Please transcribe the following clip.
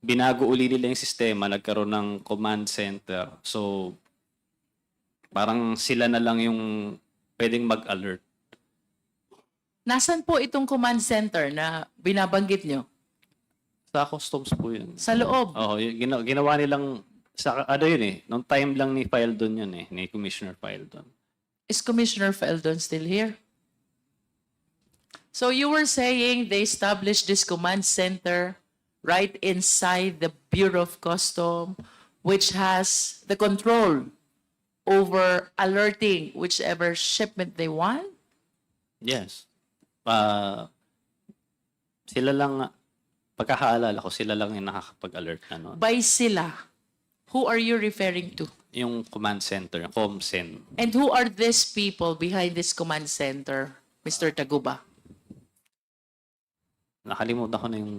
binago uli nila yung sistema, nagkaroon ng command center. So, parang sila na lang yung pwedeng mag-alert. Nasaan po itong command center na binabanggit nyo? Sa customs po yun. Sa loob. Oo, ginawa nilang, sa, ano yun eh, nung time lang ni Fildon yun eh, ni Commissioner Fildon. Is Commissioner Feldon still here? So you were saying they established this command center right inside the Bureau of Custom, which has the control over alerting whichever shipment they want? Yes. Sila lang, pagkakaalala ko, sila lang yung nakakapag-alert na nun. By sila, who are you referring to? Yung command center, ComCen. And who are these people behind this command center, Mr. Taguba? Nakalimutan ko na yung